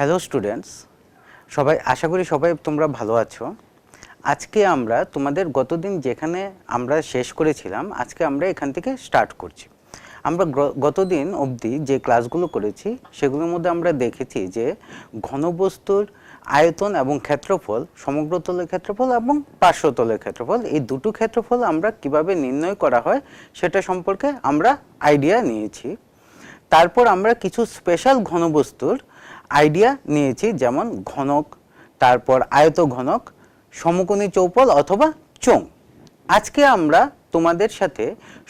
Hello students, সবাই আশা করি সবাই তোমরা ভালো আছো। আজকে আমরা তোমাদের গতদিন যেখানে আমরা শেষ করেছিলাম আজকে আমরা এখান থেকে স্টার্ট করছি। আমরা গতদিন অবধি যে ক্লাসগুলো করেছি সেগুলোর মধ্যে আমরা দেখেছি যে ঘনবস্তুর আয়তন এবং ক্ষেত্রফল, সমগ্র তলের ক্ষেত্রফল এবং পার্শ্বতলের ক্ষেত্রফল, এই দুটো ক্ষেত্রফল আমরা কিভাবে নির্ণয় করা হয় সেটা সম্পর্কে আমরা আইডিয়া নিয়েছি। তারপর আমরা কিছু স্পেশাল ঘনবস্তুর আইডিয়া নিয়েছি, যেমন ঘনক, তারপর আয়তঘনক, সমকোণী চৌপল অথবা চোঙ। আজকে আমরা তোমাদের সাথে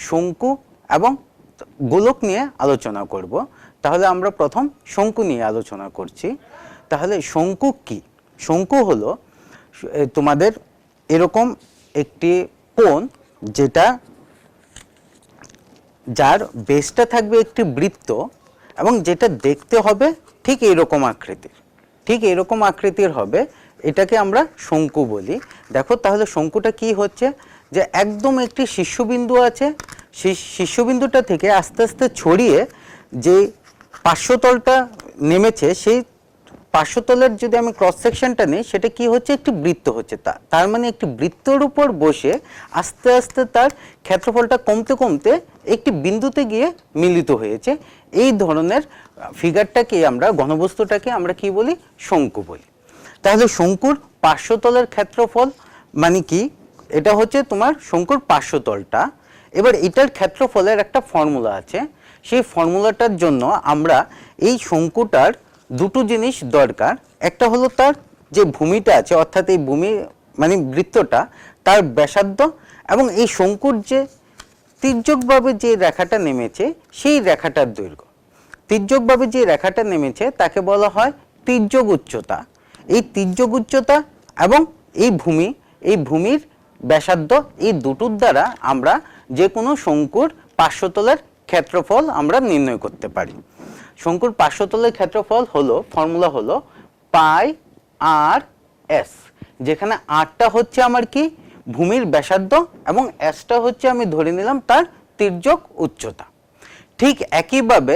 শঙ্কু এবং গোলক নিয়ে আলোচনা করব। তাহলে আমরা প্রথম শঙ্কু নিয়ে আলোচনা করছি। তাহলে শঙ্কু কি? শঙ্কু হলো তোমাদের এরকম একটি কোণ যার বেসটা থাকবে একটি বৃত্ত এবং যেটা দেখতে হবে ঠিক এইরকম আকৃতির হবে। এটাকে আমরা শঙ্কু বলি। দেখো তাহলে শঙ্কুটা কি হচ্ছে, যে একদম একটি শীর্ষবিন্দু আছে, সেই শীর্ষবিন্দুটা থেকে আস্তে আস্তে ছড়িয়ে যে পার্শ্বতলটা নেমেছে, সেই পার্শ্বতলের যদি আমি ক্রস সেকশনটা নিই সেটা কি হচ্ছে, একটি বৃত্ত হচ্ছে। তার মানে একটি বৃত্তের উপর বসে আস্তে আস্তে তার ক্ষেত্রফলটা কমতে কমতে একটি বিন্দুতে গিয়ে মিলিত হয়েছে। এই ধরনের ফিগারটাকে আমরা, ঘনবস্তুটাকে আমরা কি বলি, শঙ্কু বলি। তাহলে শঙ্কুর পার্শ্বতলের ক্ষেত্রফল মানে কি, এটা হচ্ছে তোমার শঙ্কুর পার্শ্বতলটা। এবার এটার ক্ষেত্রফলের একটা ফর্মুলা আছে। সেই ফর্মুলাটার জন্য আমরা এই শঙ্কুটার দুটো জিনিস দরকার। একটা হলো তার যে ভূমিটা আছে, অর্থাৎ এই ভূমি মানে বৃত্তটা, তার ব্যাসার্ধ, এবং এই শঙ্কুর যে তির্যকভাবে যে রেখাটা নেমেছে সেই রেখাটার দৈর্ঘ্য। তির্যকভাবে যে রেখাটা নেমেছে তাকে বলা হয় তির্যক উচ্চতা। এই তির্যক উচ্চতা এবং এই ভূমির ব্যাসার্ধ, এই দুটোর দ্বারা আমরা যে কোনো শঙ্কুর পার্শ্বতলের ক্ষেত্রফল আমরা নির্ণয় করতে পারি। শঙ্কুর পার্শ্বতলের ক্ষেত্রফল হলো, ফর্মুলা হলো পাই আর এস, যেখানে আরটা হচ্ছে আমার কি, ভূমির ব্যাসার্ধ, এবং এসটা হচ্ছে আমি ধরে নিলাম তার তির্যক উচ্চতা। ঠিক একইভাবে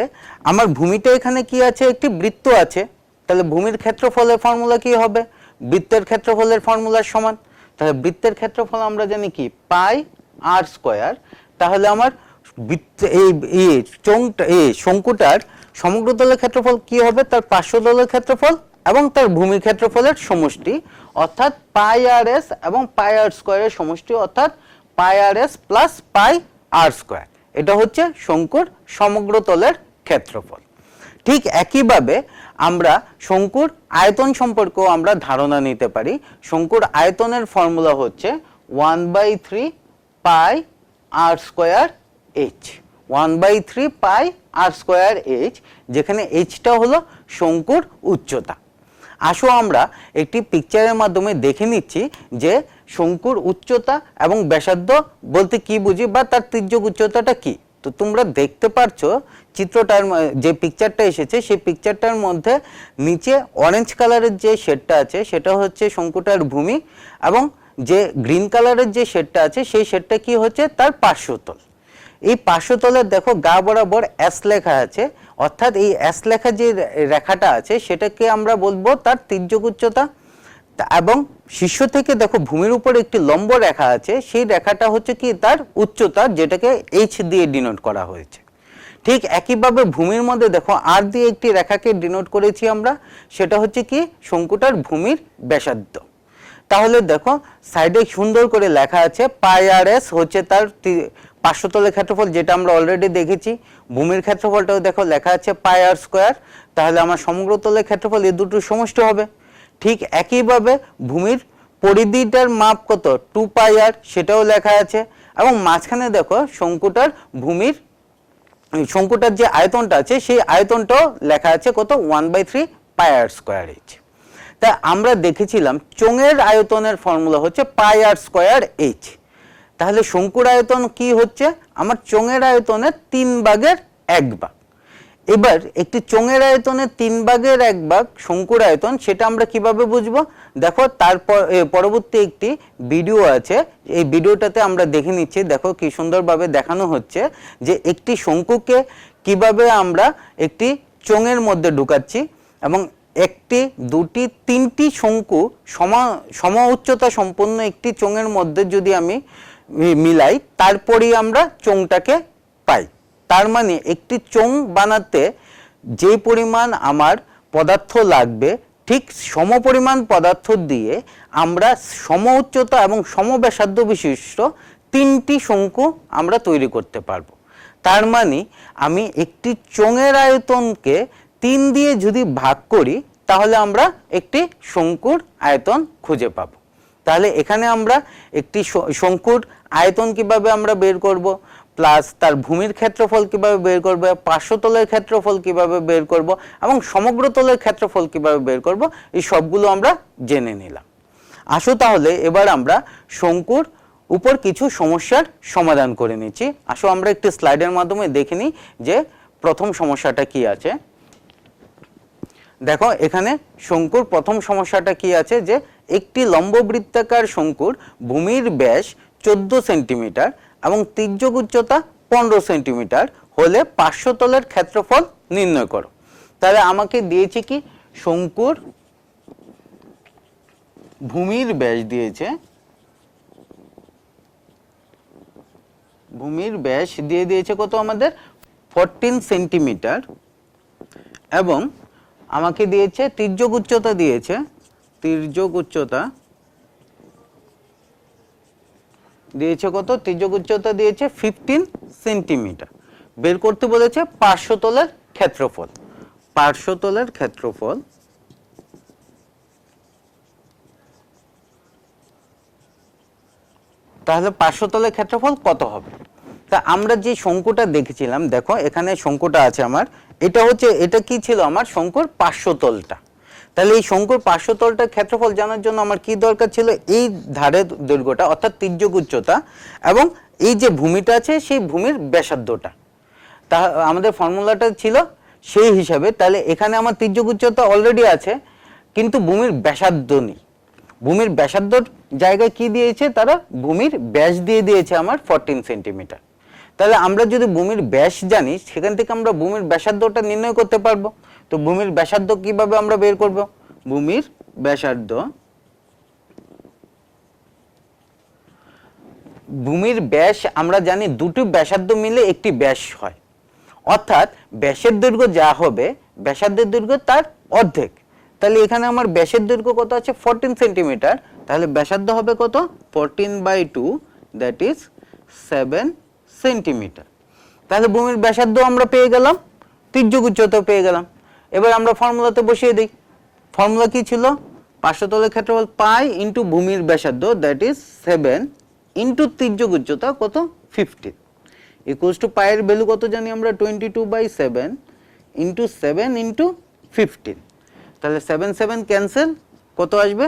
আমার ভূমিটা এখানে কি আছে, একটি বৃত্ত আছে। তাহলে ভূমির ক্ষেত্রফলের ফর্মুলা কি হবে, বৃত্তের ক্ষেত্রফলের ফর্মুলার সমান। তাহলে বৃত্তের ক্ষেত্রফল আমরা জানি কি, পাই আর স্কোয়ার। তাহলে আমার শঙ্কুটার সমগ্র তলের ক্ষেত্রফল কি হবে, তার পার্শ্বতলের ক্ষেত্রফল এবং তার ভূমির ক্ষেত্রফলের সমষ্টি, অর্থাৎ পাই আর এস এবং পাই আর স্কোয়ারের সমষ্টি, অর্থাৎ পাই আর এস প্লাস পাই আর স্কোয়ার। এটা হচ্ছে শঙ্কুর সমগ্র তলের ক্ষেত্রফল। ঠিক একইভাবে আমরা শঙ্কুর আয়তন সম্পর্কেও আমরা ধারণা নিতে পারি। শঙ্কুর আয়তনের ফর্মুলা হচ্ছে 1/3 পাই আর স্কোয়ার এইচ। 1/3 পাই আর স্কোয়ার এইচ, যেখানে এইচটা হলো শঙ্কুর উচ্চতা। আসো আমরা একটি পিকচারের মাধ্যমে দেখে নিচ্ছি যে শঙ্কুর উচ্চতা এবং ব্যাসার্ধ বলতে কি বুঝি, বা তার তির্যক উচ্চতাটা কি। তো তোমরা দেখতে পারছো চিত্রটার, যে পিকচারটা এসেছে সেই পিকচারটার মধ্যে নিচে অরেঞ্জ কালারের যে শেডটা আছে সেটা হচ্ছে শঙ্কুটার ভূমি, এবং যে গ্রিন কালারের যে শেডটা আছে সেই শেডটা কি হচ্ছে, তার পার্শ্বতল। এই পার্শ্বতলের দেখো গা বরাবর এস লেখা আছে, অর্থাৎ এই এস লেখা যে রেখাটা আছে সেটাকে আমরা বলবো তার তির্যক উচ্চতা। এবং শীর্ষ থেকে দেখো ভূমির উপর একটি লম্ব রেখা আছে, সেই রেখাটা হচ্ছে কি, তার উচ্চতা, যেটাকে এইচ দিয়ে ডিনোট করা হয়েছে। ঠিক একইভাবে ভূমির মধ্যে দেখো আর দিয়ে একটি রেখাকে ডিনোট করেছি আমরা, সেটা হচ্ছে কি, শঙ্কুটার ভূমির ব্যাসার্ধ। তাহলে দেখো সাইডে সুন্দর করে লেখা আছে পাই আর এস হচ্ছে তার পার্শ্বতলের ক্ষেত্রফল, যেটা আমরা অলরেডি দেখেছি। ভূমির ক্ষেত্রফলটাও দেখো লেখা আছে পাই আর স্কোয়ার। তাহলে আমার সমগ্র তলের ক্ষেত্রফল এই দুটোর সমষ্টি হবে। ঠিক একইভাবে ভূমির পরিধিটার মাপ কত, 2 পাই আর, সেটাও লেখা আছে। এবং মাঝখানে দেখো শঙ্কুটার যে আয়তনটা আছে সেই আয়তনটাও লেখা আছে কত, 1/3 পাই আর স্কোয়ার এইচ। তা আমরা দেখেছিলাম চোঙের আয়তনের ফর্মুলা হচ্ছে পাই আর স্কোয়ার এইচ। তাহলে শঙ্কুর আয়তন কি হচ্ছে, আমার চোঙের আয়তনের 3/1 এবার একটি চোঙের আয়তনের 3/1 শঙ্কুর আয়তন, সেটা আমরা কিভাবে বুঝবো, দেখো তারপর পরবর্তী একটি ভিডিও আছে, এই ভিডিওটাতে আমরা দেখে নিচ্ছি। দেখো কি সুন্দরভাবে দেখানো হচ্ছে যে একটি শঙ্কুকে কিভাবে আমরা একটি চোঙের মধ্যে ঢুকাচ্ছি, এবং একটি, দুটি, তিনটি শঙ্কু সম উচ্চতা সম্পন্ন একটি চোঙের মধ্যে যদি আমি মিলাই, তারপরেই আমরা চোঙটাকে পাই। তার মানে একটি চোঙ বানাতে যে পরিমাণ আমার পদার্থ লাগবে, ঠিক সমপরিমাণ পদার্থ দিয়ে আমরা সম উচ্চতা এবং সমব্যাসার্ধ বিশিষ্ট তিনটি শঙ্কু আমরা তৈরি করতে পারবো। তার মানে আমি একটি চোঙের আয়তনকে 3 দিয়ে যদি ভাগ করি, তাহলে আমরা একটি শঙ্কুর আয়তন খুঁজে পাব। তাহলে এখানে আমরা একটি শঙ্কুর আয়তন কিভাবে আমরা বের করব, প্লাস তার ভূমির ক্ষেত্রফল কিভাবে বের করব, পার্শ্বতলের ক্ষেত্রফল কিভাবে বের করব এবং সমগ্র তলের ক্ষেত্রফল কিভাবে বের করব, এই সবগুলো আমরা জেনে নিলাম। আসো তাহলে এবার আমরা শঙ্কুর উপর কিছু সমস্যার সমাধান করে নিচ্ছি। আসো আমরা একটি স্লাইডের মাধ্যমে দেখে নিই যে প্রথম সমস্যাটা কি আছে। দেখো এখানে শঙ্কুর প্রথম সমস্যাটা কি আছে, যে একটি লম্ববৃত্তাকার শঙ্কুর ভূমির ব্যাস 14 সেন্টিমিটার এবং তির্যক উচ্চতা 15 সেন্টিমিটার হলে পার্শ্বতলের ক্ষেত্রফল নির্ণয় করো। তাহলে আমাকে দিয়েছে কি, শঙ্কুর ভূমির ব্যাস দিয়েছে, ভূমির ব্যাস দিয়ে দিয়েছে কত আমাদের 14 সেন্টিমিটার এবং আমাকে দিয়েছে তির্যক উচ্চতা দিয়েছে, তির্যক উচ্চতা দিয়েছে কত, তির্যক উচ্চতা দিয়েছে 15 সেন্টিমিটার। বের করতে বলেছে পার্শ্বতলের ক্ষেত্রফল, পার্শ্বতলের ক্ষেত্রফল। তাহলে পার্শ্বতলের ক্ষেত্রফল কত হবে? তা আমরা যে শঙ্কুটা দেখেছিলাম, দেখো এখানে শঙ্কুটা আছে আমার, এটা হচ্ছে, এটা কি ছিল আমার শঙ্কুর পার্শ্বতলটা। তাহলে এই শঙ্কুর পার্শ্বতলটার ক্ষেত্রফল জানার জন্য আমার কি দরকার ছিল, এই ধারের দৈর্ঘ্যটা অর্থাৎ তির্যক উচ্চতা এবং এই যে ভূমিটা আছে সেই ভূমির ব্যাসার্ধটা, তা আমাদের ফর্মুলাটা ছিল সেই হিসাবে। তাহলে এখানে আমার তির্যক উচ্চতা অলরেডি আছে কিন্তু ভূমির ব্যাসার্ধ নেই। ভূমির ব্যাসার্ধর জায়গায় কি দিয়েছে তারা, ভূমির ব্যাস দিয়ে দিয়েছে আমার 14 সেন্টিমিটার। তাহলে আমরা যদি ভূমির ব্যাস জানি, সেখান থেকে আমরা ভূমির ব্যাসার্ধটা নির্ণয় করতে পারবো। তো ভূমির ব্যাসার্ধ কিভাবে আমরা বের করব, ভূমির ব্যাসার্ধ, ভূমির ব্যাস আমরা জানি দুটো ব্যাসার্ধ মিলে একটি ব্যাস হয়, অর্থাৎ ব্যাসের দৈর্ঘ্য যা হবে ব্যাসার্ধের দৈর্ঘ্য তার অর্ধেক। তাহলে এখানে আমার ব্যাসের দৈর্ঘ্য কত আছে 14 সেন্টিমিটার, তাহলে ব্যাসার্ধ হবে কত 14/2, দ্যাট ইজ 7 সেন্টিমিটার। তাহলে ভূমির ব্যাসার্ধ আমরা পেয়ে গেলাম, তির্যক উচ্চতা পেয়ে গেলাম। এবার আমরা ফর্মুলাতে বসিয়ে দিই। ফর্মুলা কি ছিল, পার্শ্বতলের ক্ষেত্রফল পাই ইন্টু ভূমির ব্যাসার্ধ, দ্যাট ইজ 7 ইন্টু তির্যক উচ্চতা কত 15, ইকুয়ালস টু পায়ের ভ্যালু কত জানি আমরা 22/7 ইন্টু 7 ইন্টু 15। তাহলে 7 7 ক্যান্সেল, কত আসবে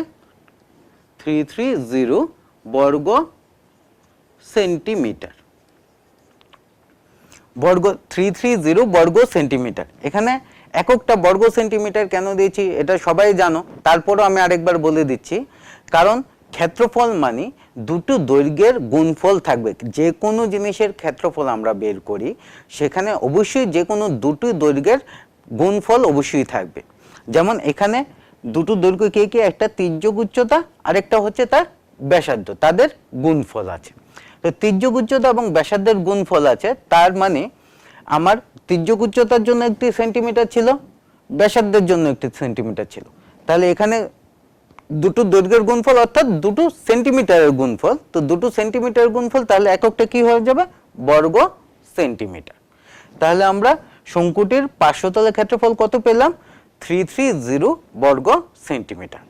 330 বর্গ সেন্টিমিটার, বর্গ 330 বর্গ সেন্টিমিটার। এখানে এককটা বর্গ সেন্টিমিটার কেন দিয়েছি এটা সবাই জানো, তারপরও আমি আরেকবার বলে দিচ্ছি। কারণ ক্ষেত্রফল মানে দুটো দৈর্ঘ্যের গুণফল থাকবে। যে কোনো জিনিসের ক্ষেত্রফল আমরা বের করি, সেখানে অবশ্যই যে কোনো দুটো দৈর্ঘ্যের গুণফল অবশ্যই থাকবে। যেমন এখানে দুটো দৈর্ঘ্য কে কে, একটা তির্যক উচ্চতা আর একটা হচ্ছে তার ব্যাসার্ধ, তাদের গুণফল আছে। তো তির্যক উচ্চতা এবং ব্যাসার্ধের গুণফল আছে, তার মানে আমার তির্যক উচ্চতার জন্য 1 সেন্টিমিটার ছিল, ব্যাসার্ধের জন্য 1 সেন্টিমিটার ছিল। তাহলে এখানে দুটো দৈর্ঘ্যের গুণফল অর্থাৎ দুটো সেন্টিমিটারের গুণফল, তো দুটো সেন্টিমিটারের গুণফল, তাহলে এককটা কি হয়ে যাবে বর্গ সেন্টিমিটার। তাহলে আমরা শঙ্কুটির পার্শ্বতলের ক্ষেত্রফল কত পেলাম 330 বর্গ সেন্টিমিটার।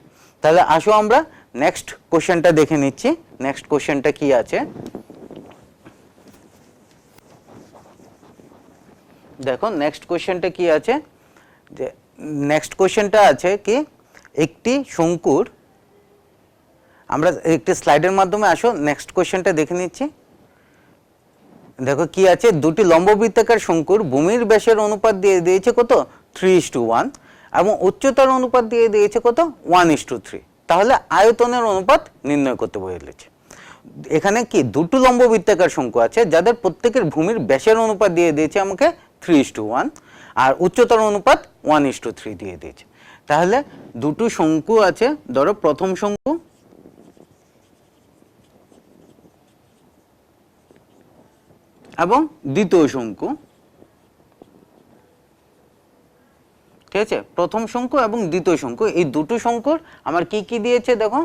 তাহলে আসো আমরা নেক্সট কোশ্চেনটা দেখে নিচ্ছি। নেক্সট কোশ্চেনটা কি আছে দেখো, নেক্সট কোশ্চেনটা কি আছে, যে নেক্সট কোশ্চেনটা আছে কি, একটি শঙ্কুর, আমরা একটি স্লাইডের মাধ্যমে আসো নেক্সট কোশ্চেনটা দেখে নিচ্ছি। দেখো কি আছে, দুটি লম্ববৃত্তাকার শঙ্কুর ভূমির ব্যাসের অনুপাত দিয়ে দিয়েছে কত 3:1 এবং উচ্চতার অনুপাত দিয়ে দিয়েছে কত 1:3। তাহলে আয়তনের অনুপাত নির্ণয় করতে বলেছে। এখানে কি দুটো লম্ববৃত্তাকার শঙ্কু আছে যাদের প্রত্যেকের ভূমির ব্যাসের অনুপাত দিয়ে দিয়েছে আমাকে 3:1 আর উচ্চতার অনুপাত 1:3 দিয়ে দিয়েছে। তাহলে দুটো শঙ্কু আছে, ধরো প্রথম শঙ্কু এবং দ্বিতীয় শঙ্কু, ঠিক আছে, প্রথম শঙ্কু এবং দ্বিতীয় শঙ্কু, এই দুটো শঙ্কুর আমার কি কি দিয়েছে দেখো,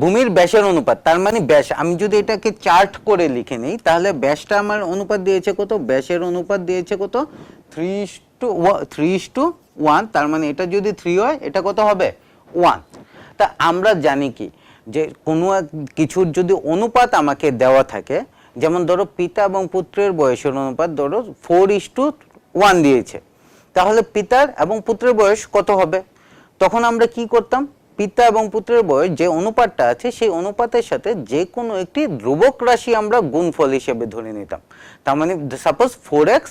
ভূমির ব্যাসের অনুপাত, তার মানে ব্যাস, আমি যদি এটাকে চার্ট করে লিখে নেই তাহলে ব্যাসটা আমার অনুপাত দিয়েছে কত, ব্যাসের অনুপাত দিয়েছে কত 3:1, তার মানে এটা যদি 3 হয় এটা কত হবে 1। তা আমরা জানি কি যে কোনো কিছুর যদি অনুপাত আমাকে দেওয়া থাকে, যেমন ধরো পিতা এবং পুত্রের বয়সের অনুপাত ধরো 4:1 দিয়েছে, তাহলে পিতার এবং পুত্রের বয়স কত হবে, তখন আমরা কি করতাম, পিতা এবং পুত্রের বয়স যে অনুপাতটা আছে সেই অনুপাতের সাথে যে কোনো একটি ধ্রুবক রাশি আমরা গুণফল হিসেবে ধরে নিতাম। তার মানে সাপোজ 4x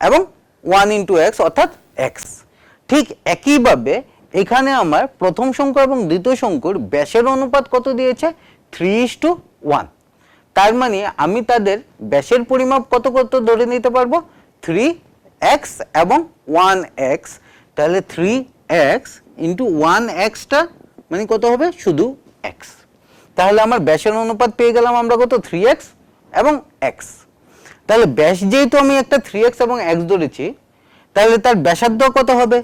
এবং 1 × x অর্থাৎ x। ঠিক একইভাবে এখানে আমার প্রথম শঙ্কু এবং দ্বিতীয় শঙ্কুর ব্যাসের অনুপাত কত দিয়েছে 3:1, তার মানে আমি তাদের ব্যাসের পরিমাপ কত কত ধরে নিতে পারবো 3x এবং 1x, তাহলে 3x × 1x টা মানে কত হবে শুধু x, তাহলে আমার ব্যাসের অনুপাত পেয়ে গেলাম আমরা কত 3x এবং x। তাহলে ব্যাস যেহেতু আমি একটা 3x এবং x ধরেছি, তাহলে তার ব্যাসার্ধ কত হবে,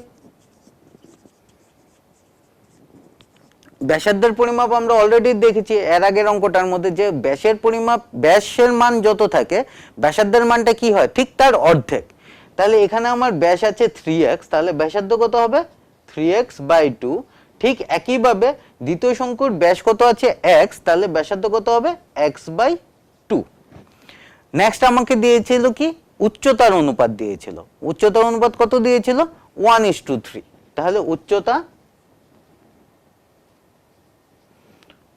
ব্যাসার্ধের পরিমাপ আমরা অলরেডি দেখেছি এর আগের অঙ্কটার মধ্যে যে ব্যাসের পরিমাপ, ব্যাসের মান যত থাকে ব্যাসার্ধের মানটা কি হয় ঠিক তার অর্ধেক। তাহলে এখানে আমার ব্যাস আছে 3x, তাহলে ব্যাসার্ধ কত হবে 3x/2। ঠিক একইভাবে দ্বিতীয় শঙ্কুর ব্যাস কত আছে x, তাহলে ব্যাসার্ধ কত হবে x/2। নেক্সট আমাকে দিয়েছিল কি উচ্চতার অনুপাত দিয়েছিল, উচ্চতার অনুপাত কত দিয়েছিল 1:3, তাহলে উচ্চতা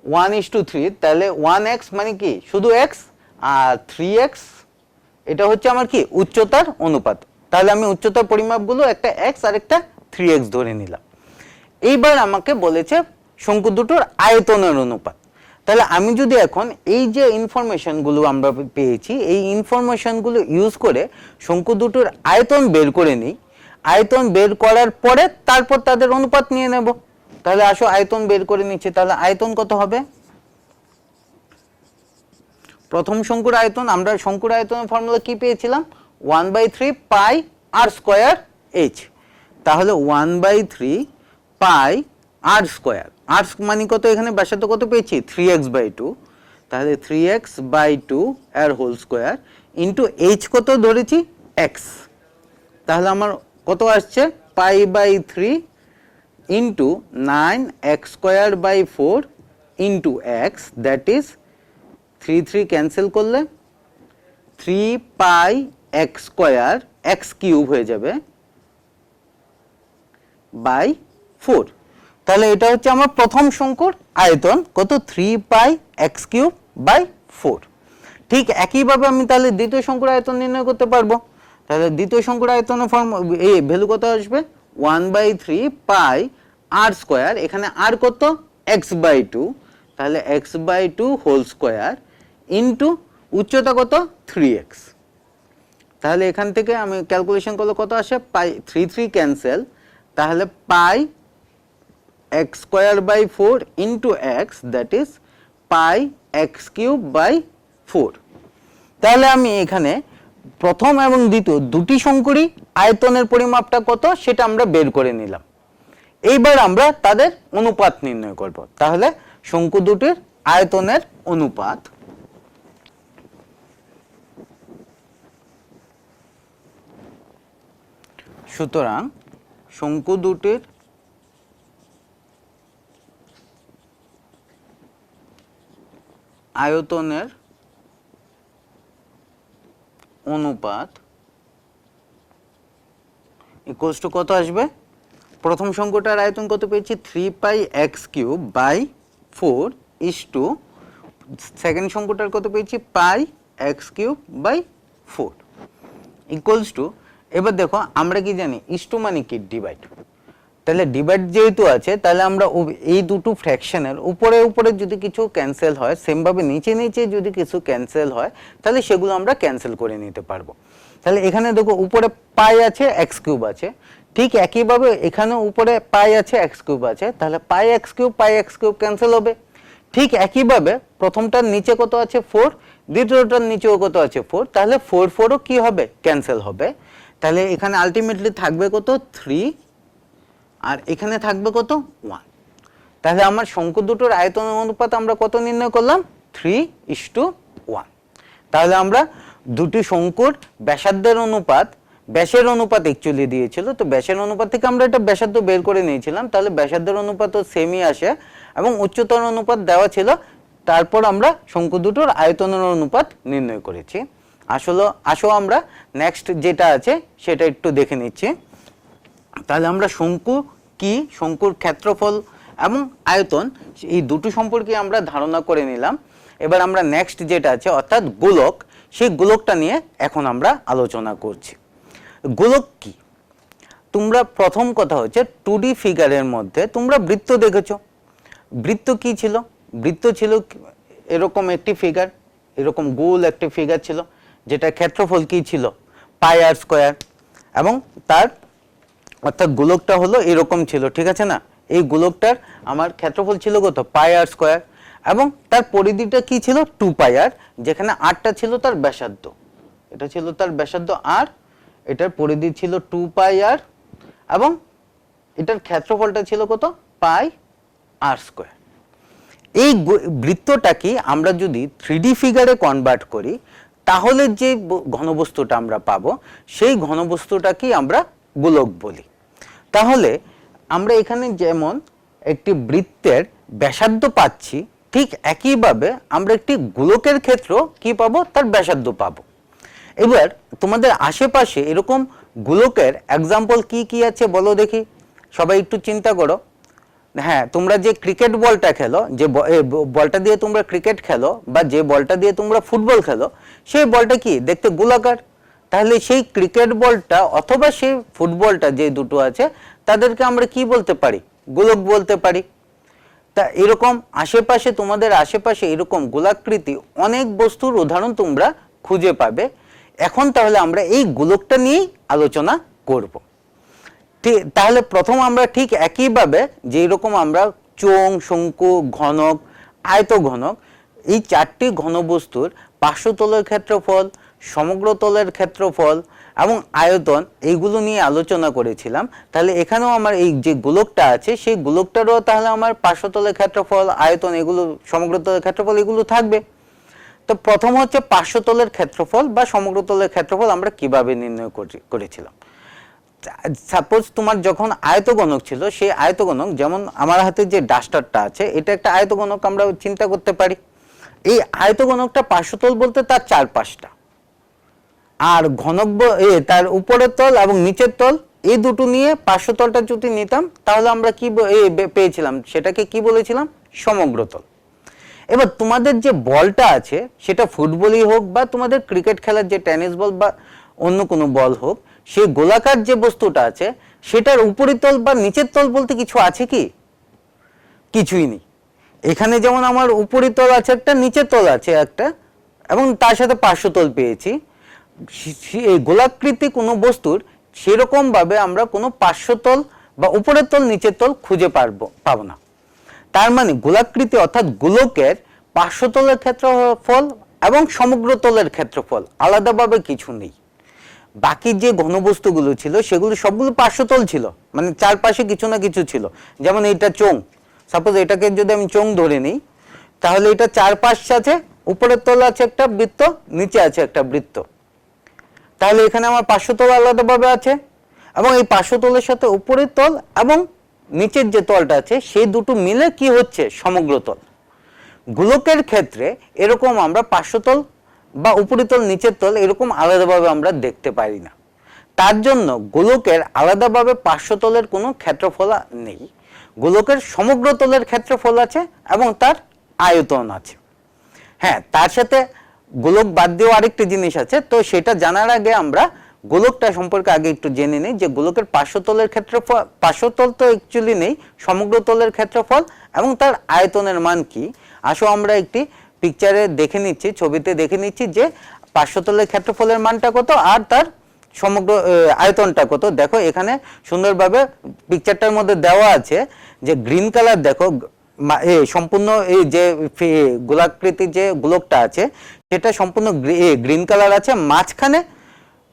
1:3, তাহলে 1x মানে কি শুধু x আর 3x এটা হচ্ছে আমার কি উচ্চতার অনুপাত। তাহলে আমি উচ্চতার পরিমাপগুলো একটা x আর একটা 3x ধরে নিলাম। এইবার আমাকে বলেছে শঙ্কু দুটোর আয়তনের অনুপাত। তাহলে আমি যদি এখন এই যে ইনফরমেশনগুলো আমরা পেয়েছি এই ইনফরমেশনগুলো ইউজ করে শঙ্কু দুটোর আয়তন বের করে নিই, আয়তন বের করার পরে তারপর তাদের অনুপাত নিয়ে নেব। তাহলে আসো আয়তন বের করে নিচ্ছি, তাহলে আয়তন কত হবে, প্রথম শঙ্কুর আয়তন, আমরা শঙ্কুর আয়তনের ফর্মুলা কি পেয়েছিলাম 1/3 পাই r স্কয়ার h, তাহলে 1/3 পাই r স্কয়ার, r মানে কত, এখানে ব্যাসার্ধ কত পেয়েছি 3x/2, তাহলে 3x/2 এর হোল স্কয়ার ইনটু h কত ধরেছি x, তাহলে আমার কত আসছে pi into 9x²/4 into x, that is 3 cancel করলে 3πx² x³ হয়ে যাবে /4। তাহলে এটা হচ্ছে আমার প্রথম শঙ্কুর আয়তন কত 3πx³/4। ঠিক একইভাবে আমি তাহলে দ্বিতীয় শঙ্কুর আয়তন নির্ণয় করতে পারবো। তাহলে দ্বিতীয় শঙ্কুর আয়তনের ফর্ম এই ভ্যালু কত আসবে 1/3 পাই r স্কয়ার, এখানে r কত x/2, তাহলে x/2 হোল স্কয়ার ইনটু উচ্চতা কত 3x, তাহলে এখান থেকে আমি ক্যালকুলেশন করলে কত আসে পাই 3 ক্যান্সেল, তাহলে পাই x²/4 into x, that is pi x³/4। তাহলে আমি এখানে প্রথম এবং দ্বিতীয় দুটি শঙ্কুরই আয়তনের পরিমাপটা কত সেটা আমরা বের করে নিলাম। এইবার আমরা তাদের অনুপাত নির্ণয় করব। তাহলে শঙ্কু দুটির আয়তনের অনুপাত, সুতরাং শঙ্কু দুটির আয়তনের অনুপাত ইকুয়ালস টু কত আসবে, প্রথম শঙ্কুটার আয়তন কত পেয়েছি 3πx³/4 ইস টু সেকেন্ড শঙ্কুটার কত পেয়েছি πx³/4 ইকুয়ালস টু, এবার দেখো আমরা কি জানি ইস টু মানে কি ডিভাইড, তাহলে ডিভাইড যেহেতু আছে তাহলে আমরা এই দুটো ফ্র্যাকশনের উপরে উপরে যদি কিছু ক্যান্সেল হয়, সেম ভাবে নিচে নিচে যদি কিছু ক্যান্সেল হয় তাহলে সেগুলো আমরা ক্যান্সেল করে নিতে পারবো। তাহলে এখানে দেখো উপরে পাই আছে x³ আছে, ঠিক একইভাবে এখানে উপরে পাই আছে এক্স কিউব আছে, তাহলে পাই এক্স কিউব ক্যান্সেল হবে। ঠিক একইভাবে প্রথমটার নিচে কত আছে 4, দ্বিতীয়টার নিচেও কত আছে 4, তাহলে 4 4ও কি হবে ক্যান্সেল হবে। তাহলে এখানে আলটিমেটলি থাকবে কত 3 আর এখানে থাকবে কত 1। তাহলে আমার শঙ্কু দুটোর আয়তনের অনুপাত আমরা কত নির্ণয় করলাম 3:1। তাহলে আমরা দুটি শঙ্কুর ব্যাসার্ধের অনুপাত, ব্যাসের অনুপাত অ্যাকচুয়ালি দিয়েছিল, তো ব্যাসের অনুপাত থেকে আমরা এটা ব্যাসার্ধ বের করে নিয়েছিলাম, তাহলে ব্যাসার্ধের অনুপাতও সেমই আসে এবং উচ্চতর অনুপাত দেওয়া ছিল, তারপর আমরা শঙ্কু দুটোর আয়তনের অনুপাত নির্ণয় করেছি। আসো আমরা নেক্সট যেটা আছে সেটা একটু দেখে নিচ্ছি। তাহলে আমরা শঙ্কু কি, শঙ্কুর ক্ষেত্রফল এবং আয়তন এই দুটো সম্পর্কে আমরা ধারণা করে নিলাম। এবার আমরা নেক্সট যেটা আছে অর্থাৎ গোলক, সেই গোলকটা নিয়ে এখন আমরা আলোচনা করছি। গোলক কি? তোমরা প্রথম কথা হচ্ছে 2D ফিগারের মধ্যে তোমরা বৃত্ত দেখেছো। বৃত্ত কি ছিল? বৃত্ত ছিল এরকম একটি ফিগার, এরকম গোল একটি ফিগার ছিল, যেটা ক্ষেত্রফল কি ছিল πr² এবং তার অর্থাৎ গোলকটা হলো এরকম ছিল, ঠিক আছে না? এই গোলকটার আমার ক্ষেত্রফল ছিল কত πr² এবং তার পরিধিটা কি ছিল 2πr, যেখানে rটা ছিল তার ব্যাসার্ধ, এটা ছিল তার ব্যাসার্ধ r, এটার পরিধি ছিল 2πr এবং এটার ক্ষেত্রফলটা ছিল কত πr²। এই বৃত্তটা কি আমরা যদি 3D ফিগারে কনভার্ট করি তাহলে যে ঘনবস্তুটা আমরা পাবো সেই ঘনবস্তুটাকে আমরা গোলক বলি। তাহলে আমরা এখানে যেমন একটি বৃত্তের ব্যাসার্ধ পাচ্ছি, ঠিক একইভাবে আমরা একটি গোলকের ক্ষেত্র কি পাবো তার ব্যাসার্ধ পাবো। এবার তোমাদের আশেপাশে এরকম গোলকের এক্সাম্পল কি কি আছে বলো দেখি, সবাই একটু চিন্তা করো। হ্যাঁ, তোমরা যে ক্রিকেট বলটা খেলো, যে বলটা দিয়ে তোমরা ক্রিকেট খেলো বা যে বলটা দিয়ে তোমরা ফুটবল খেলো, সেই বলটা কি দেখতে গোলাকার। তাহলে সেই ক্রিকেট বলটা অথবা সেই ফুটবলটা যে দুটো আছে তাদেরকে আমরা কি বলতে পারি গোলক বলতে পারি। তা এরকম আশেপাশে তোমাদের আশেপাশে এরকম গোলাকৃতি অনেক বস্তুর উদাহরণ তোমরা খুঁজে পাবে। এখন তাহলে আমরা এই গোলকটা নিয়েই আলোচনা করব। তাহলে প্রথম আমরা ঠিক একইভাবে যে এরকম আমরা চোঙ, শঙ্কু, ঘনক, আয়তঘনক এই চারটি ঘনবস্তুর পার্শ্বতলের ক্ষেত্রফল, সমগ্র তলের ক্ষেত্রফল এবং আয়তন এইগুলো নিয়ে আলোচনা করেছিলাম। তাহলে এখানেও আমার এই যে গোলকটা আছে সেই গোলকটারও তাহলে আমার পার্শ্বতলের ক্ষেত্রফল, আয়তন, এগুলো সমগ্র তলের ক্ষেত্রফল এগুলো থাকবে। তো প্রথম হচ্ছে পার্শ্বতলের ক্ষেত্রফল বা সমগ্র তলের ক্ষেত্রফল আমরা কিভাবে নির্ণয় করেছিলাম। সাপোজ তোমার যখন আয়তঘনক ছিল, সেই আয়তঘনক যেমন আমার হাতে যে ডাস্টারটা আছে এটা একটা আয়তঘনক আমরা চিন্তা করতে পারি। এই আয়তঘনকটা পার্শ্বতল বলতে তার চারপাশটা, আর ঘনক তার উপরের তল এবং নিচের তল এই দুটো নিয়ে পার্শ্বতলটা যদি নিতাম তাহলে আমরা কি পেয়েছিলাম, সেটাকে কি বলেছিলাম সমগ্র তল। এবার তোমাদের যে বলটা আছে সেটা ফুটবলই হোক বা তোমাদের ক্রিকেট খেলার যে টেনিস বল বা অন্য কোনো বল হোক, সেই গোলাকার যে বস্তুটা আছে সেটার উপরিতল বা নিচের তল বলতে কিছু আছে কি? কিছুই নেই। এখানে যেমন আমার উপরিতল আছে একটা, নিচের তল আছে একটা এবং তার সাথে পার্শ্বতল পেয়েছি। এই গোলাকৃতি কোনো বস্তুর সেরকম ভাবে আমরা কোনো পার্শ্বতল বা উপরের তল নিচের তল খুঁজে পাবো না। তার মানে গোলাকৃতি অর্থাৎ গোলকের পার্শ্বতলের ক্ষেত্রফল এবং সমগ্র তলের ক্ষেত্রফল আলাদাভাবে কিছু নেই। বাকি যে ঘনবস্তুগুলো ছিল সেগুলো সবগুলো পার্শ্বতল ছিল, মানে চারপাশে কিছু না কিছু ছিল। যেমন এইটা চোঙ, সাপোজ এটাকে যদি আমি চোঙ ধরে নিই তাহলে এটা চারপাশ আছে, উপরের তল আছে একটা বৃত্ত, নিচে আছে একটা বৃত্ত। তাহলে এখানে আমার পার্শ্বতল আলাদাভাবে আছে এবং এই পার্শ্বতলের সাথে উপরের তল এবং নিচের যে তলটা আছে সেই দুটো মিলে কি হচ্ছে সমগ্র তল। গোলকের ক্ষেত্রে এরকম আমরা পার্শ্বতল বা উপরিতল নিচের তল এরকম আলাদাভাবে আমরা দেখতে পারি না। তার জন্য গোলকের আলাদাভাবে পার্শ্বতলের কোনো ক্ষেত্রফল নেই। গোলকের সমগ্র তলের ক্ষেত্রফল আছে এবং তার আয়তন আছে। হ্যাঁ, তার সাথে গোলক বাদ দিয়েও আরেকটি জিনিস আছে, তো সেটা জানার আগে আমরা গোলকটা সম্পর্কে আগে একটু জেনে নিই যে গোলকের পার্শ্বতলের ক্ষেত্রফল, পার্শ্বতল তো অ্যাকচুয়ালি নেই, সমগ্র তলের ক্ষেত্রফল এবং তার আয়তনের মান কি। আসো আমরা একটি পিকচারে দেখে নিচ্ছি, ছবিতে দেখে নিচ্ছি যে পার্শ্বতলের ক্ষেত্রফলের মানটা কত আর তার সমগ্র আয়তনটা কত, দেখো এখানে সুন্দরভাবে পিকচারটার মধ্যে দেওয়া আছে যে গ্রিন কালার, দেখো সম্পূর্ণ এই যে গোলাকৃতির যে গোলকটা আছে সেটা সম্পূর্ণ গ্রিন কালার আছে, মাঝখানে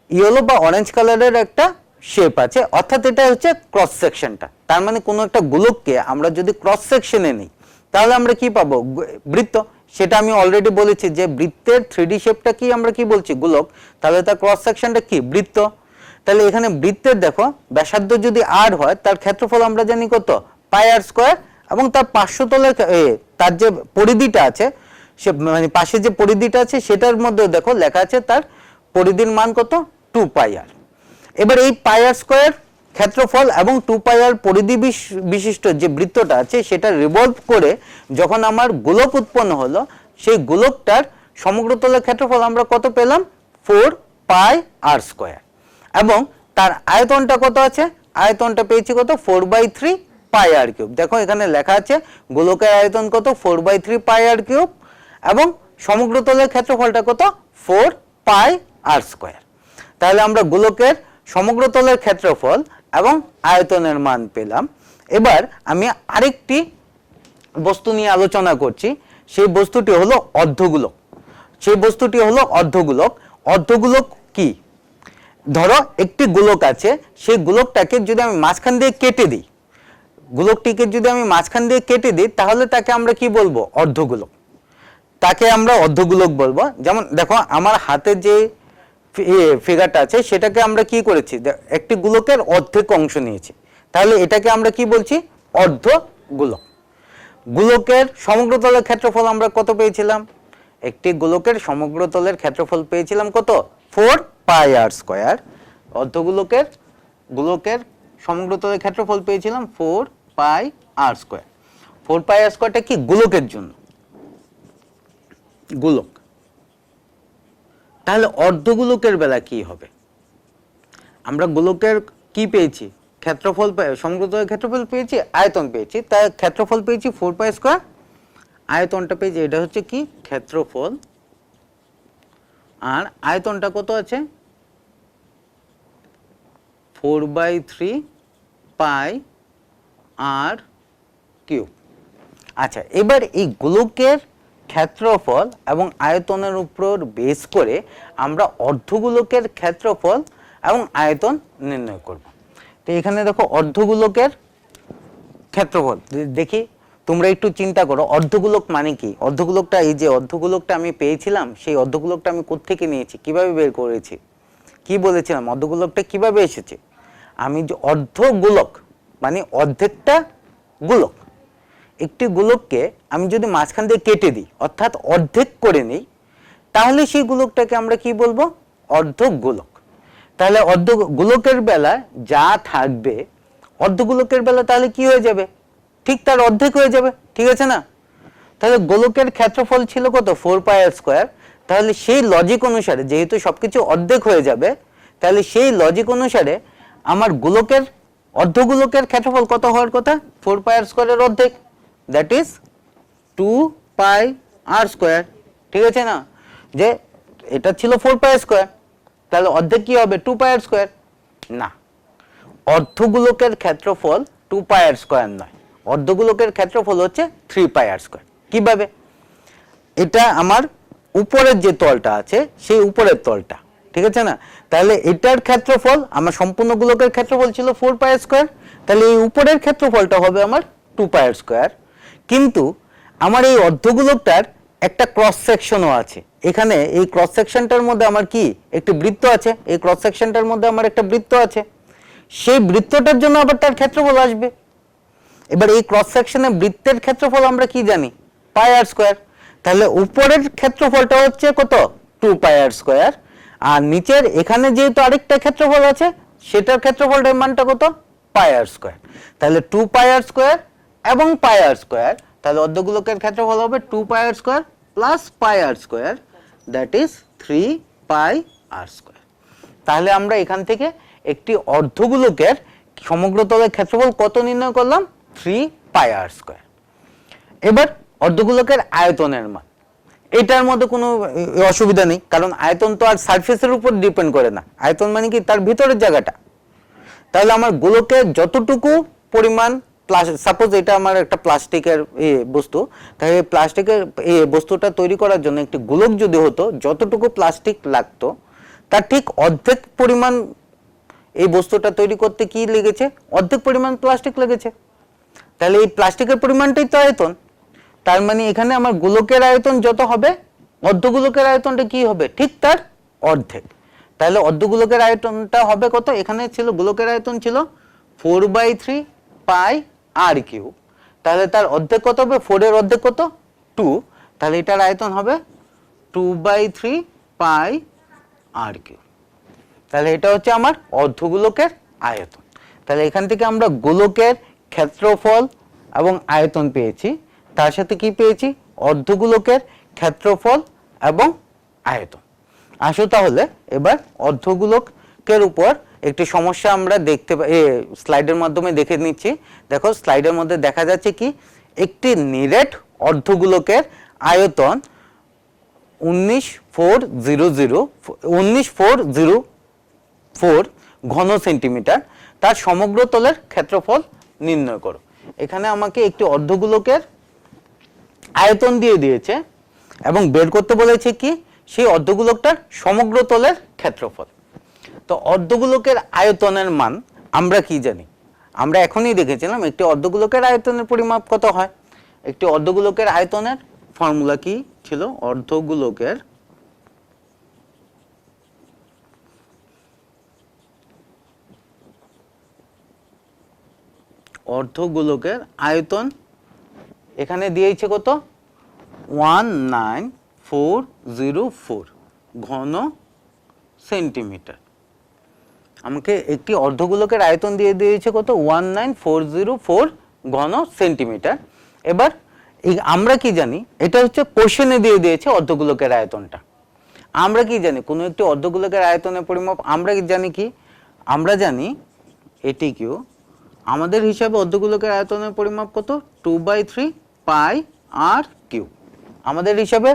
ইয়েলো বা অরেঞ্জ কালারের একটা শেপ আছে, অর্থাৎ এটা হচ্ছে ক্রস সেকশনটা। তার মানে কোনো একটা গোলককে আমরা যদি ক্রস সেকশনে নিই তাহলে আমরা কি পাবো, বৃত্ত। সেটা আমি অলরেডি বলেছি যে বৃত্তের 3D শেপটা কি আমরা কি বলছি, গোলক, তাহলে তার ক্রস সেকশনটা কি, বৃত্ত। তাহলে এখানে বৃত্তের দেখো ব্যাসার্ধ যদি r হয় তার ক্ষেত্রফল আমরা জানি কত, পাই r স্কয়ার, এবং তার পার্শ্বতলের তার যে পরিধিটা আছে সে মানে পাশে যে পরিধিটা আছে সেটার মধ্যে দেখো লেখা আছে তার পরিধির মান কত, 2 পাই r। এবার এই পাই r স্কয়ার ক্ষেত্রফল এবং 2 পাই r পরিধি বিশিষ্ট যে বৃত্তটা আছে সেটা রিভলভ করে যখন আমার গোলক উৎপন্ন হলো, সেই গোলকটার সমগ্র তলের ক্ষেত্রফল আমরা কত পেলাম, 4 পাই r স্কয়ার, এবং তার আয়তনটা কত আছে, আয়তনটা পেয়েছি কত, 4/3 পাই r কিউব। দেখো এখানে লেখা আছে গোলকের আয়তন কত, 4/3 পাই r কিউব, এবং সমগ্র তলের ক্ষেত্রফলটা কত, 4 পাই r স্কয়ার। তাহলে আমরা গোলকের সমগ্র তলের ক্ষেত্রফল এবং আয়তনের মান পেলাম। এবার আমি আরেকটি বস্তু নিয়ে আলোচনা করছি, সেই বস্তুটি হলো অর্ধগোলক। সেই বস্তুটি হলো অর্ধগোলক। অর্ধগোলক কি, ধরো একটি গোলক আছে, সেই গোলকটাকে যদি আমি মাঝখান দিয়ে কেটে দিই, গোলকটিকে যদি আমি মাঝখান দিয়ে কেটে দিই তাহলে তাকে আমরা কি বলবো, অর্ধগোলক। তাকে আমরা অর্ধগোলক বলবো। যেমন দেখো আমার হাতে যে ফিগারটা আছে সেটাকে আমরা কি করেছি, একটি গোলকের অর্ধেক অংশ নিয়েছি, তাহলে এটাকে আমরা কি বলছি, অর্ধগোলক। গোলকের সমগ্র তলের ক্ষেত্রফল আমরা কত পেয়েছিলাম, একটি গোলকের সমগ্র তলের ক্ষেত্রফল পেয়েছিলাম কত, 4 পাই r স্কয়ার। অর্ধগোলকের গোলকের সমগ্র তলের ক্ষেত্রফল পেয়েছিলাম 4 পাই r স্কয়ার। 4 পাই r স্কয়ারটা কি, গোলকের জন্য, গোলক। তাহলে অর্ধগোলকের বেলা কি হবে, আমরা গোলকের কি পেয়েছি, ক্ষেত্রফল, সমগ্র তলের ক্ষেত্রফল পেয়েছি, আয়তন পেয়েছি, তাই ক্ষেত্রফল পেয়েছি 4 পাই স্কয়ার, আয়তনটা পেয়েছি, এটা হচ্ছে কি ক্ষেত্রফল, আর আয়তনটা কত আছে, 4/3 পাই r কিউব। আচ্ছা, এবার এই গোলকের ক্ষেত্রফল এবং আয়তনের উপর বেস করে আমরা অর্ধগোলকের ক্ষেত্রফল এবং আয়তন নির্ণয় করব। তো এখানে দেখো অর্ধগোলকের ক্ষেত্রফল দেখি, তোমরা একটু চিন্তা করো অর্ধগোলক মানে কি। অর্ধগোলকটা, এই যে অর্ধগোলকটা আমি পেয়েছিলাম, সেই অর্ধগোলকটা আমি কোত্থেকে নিয়েছি, কিভাবে বের করেছি, কি বলেছিলাম, অর্ধগোলকটা কিভাবে এসেছে। আমি যে অর্ধগোলক মানে অর্ধেকটা গোলক, একটি গোলককে আমি যদি মাঝখান দিয়ে কেটে দিই অর্থাৎ অর্ধেক করে নিই, তাহলে সেই গোলকটাকে আমরা কি বলবো, অর্ধগোলক। তাহলে অর্ধগোলকের বেলা যা থাকবে অর্ধগোলকের বেলা তাহলে কি হয়ে যাবে, ঠিক তার অর্ধেক হয়ে যাবে, ঠিক আছে না। তাহলে গোলকের ক্ষেত্রফল ছিল কত, 4 পাই r স্কয়ার। তাহলে সেই লজিক অনুসারে যেহেতু সবকিছু অর্ধেক হয়ে যাবে, তাহলে সেই লজিক অনুসারে আমার গোলকের অর্ধগোলকের ক্ষেত্রফল কত হওয়ার কথা, 4 পাই r স্কয়ারের অর্ধেক, that is 2 pi r square, ঠিক আছে না। যে এটা ছিল 4 পাই r স্কয়ার, তাহলে অর্ধেক কি হবে, 2 পাই r স্কয়ার না। অর্ধগোলকের ক্ষেত্রফল 2 পাই r স্কয়ার নয়, অর্ধগোলকের ক্ষেত্রফল হচ্ছে 3 পাই r স্কয়ার। কিভাবে, এটা আমার উপরের যে তলটা আছে সেই উপরের তলটা, ঠিক আছে না। তাহলে এটার ক্ষেত্রফল, আমার সম্পূর্ণ গোলকের ক্ষেত্রফল ছিল 4 পাই r স্কয়ার, তাহলে এই উপরের ক্ষেত্রফলটা হবে আমার 2 পাই r স্কয়ার। কিন্তু আমার এই অর্ধগোলকটার একটা ক্রস সেকশনও আছে, এখানে এই ক্রস সেকশনটার মধ্যে আমার কি একটি বৃত্ত আছে, এই ক্রস সেকশনটার মধ্যে আমার একটা বৃত্ত আছে, সেই বৃত্তটার জন্য আবার তার ক্ষেত্রফল আসবে। এবার এই ক্রস সেকশনে বৃত্তের ক্ষেত্রফল আমরা কি জানি, পাই r স্কয়ার। তাহলে উপরের ক্ষেত্রফলটা হচ্ছে কত, 2 পাই r স্কয়ার, আর নিচের এখানে যেহেতু আরেকটা ক্ষেত্রফল আছে সেটার ক্ষেত্রফলটার মানটা কত, পাই r স্কয়ার। তাহলে 2 পাই r স্কয়ার এবং পাই r স্কয়ার, তাহলে অর্ধগোলকের ক্ষেত্রফল হবে 2 পাই r square plus pi r square, that is 3 pi r square. তাহলে আমরা এখান থেকে একটি অর্ধগোলকের সমগ্র তলের ক্ষেত্রফল কত নির্ণয় করলাম, 3 পাই r স্কয়ার। এবার অর্ধগোলকের আয়তনের মান, এটার মধ্যে কোনো অসুবিধা নেই, কারণ আয়তন তো আর সারফেসের উপর ডিপেন্ড করে না, আয়তন মানে কি তার ভিতরের জায়গাটা। তাহলে আমার গোলকের যতটুকু পরিমাণ সাপোজ এটা আমার একটা প্লাস্টিকের বস্তু, তাহলে প্লাস্টিকের বস্তুটা তৈরি করার জন্য একটি গোলক যদি হতো, যতটুকু প্লাস্টিক লাগতো তার ঠিক অর্ধেক পরিমাণ এই বস্তুটা তৈরি করতে কি লেগেছে, অর্ধেক পরিমাণ প্লাস্টিক লেগেছে। তাহলে এই প্লাস্টিকের পরিমাণটাই তো আয়তন। তার মানে এখানে আমার গোলকের আয়তন যত হবে, অর্ধগোলকের আয়তনটা কি হবে, ঠিক তার অর্ধেক। তাহলে অর্ধগোলকের আয়তনটা হবে কত, এখানে ছিল গোলকের আয়তন ছিল 4/3 পাই আর কিউব, তাহলে তার অর্ধেক কত হবে, 4 এর অর্ধেক কত 2, তাহলে এটার আয়তন হবে 2/3 পাই আর কিউব। তাহলে এটা হচ্ছে আমার অর্ধগোলকের আয়তন। তাহলে এখান থেকে আমরা গোলকের ক্ষেত্রফল এবং আয়তন পেয়েছি, তার সাথে কি পেয়েছি, অর্ধগোলকের ক্ষেত্রফল এবং আয়তন। আসো তাহলে এবার অর্ধগোলকের উপর একটি সমস্যা আমরা দেখতে স্লাইডের মাধ্যমে দেখে নিচ্ছি। দেখো স্লাইডের মধ্যে দেখা যাচ্ছে কি, একটি নিরেট অর্ধগোলকের আয়তন 19404 ঘন সেন্টিমিটার, তার সমগ্র তলের ক্ষেত্রফল নির্ণয় করো। এখানে আমাকে একটি অর্ধগোলকের আয়তন দিয়ে দিয়েছে এবং বের করতে বলেছে কি, সেই অর্ধগোলকটার সমগ্র তলের ক্ষেত্রফল। তো অর্ধগোলকের আয়তনের মান আমরা কি জানি, আমরা এখনই দেখেছিলাম একটি অর্ধগোলকের আয়তনের পরিমাপ কত হয়। একটি অর্ধগোলকের আয়তনের ফর্মুলা কি ছিল, অর্ধগোলকের আয়তন এখানে দিয়েছে কত, 19404 ঘন সেন্টিমিটার। আমাকে একটি অর্ধগোলকের আয়তন দিয়ে দিয়েছে কত, 19404 ঘন সেন্টিমিটার। এবার আমরা কি জানি, এটা হচ্ছে কোশ্চেনে দিয়ে দিয়েছে অর্ধগোলকের আয়তনটা। আমরা কি জানি, কোনো একটি অর্ধগোলকের আয়তনের পরিমাপ আমরা জানি কি, আমরা জানি এটি কিউ, আমাদের হিসাবে অর্ধগোলকের আয়তনের পরিমাপ কত, 2/3 পাই আর কিউব। আমাদের হিসাবে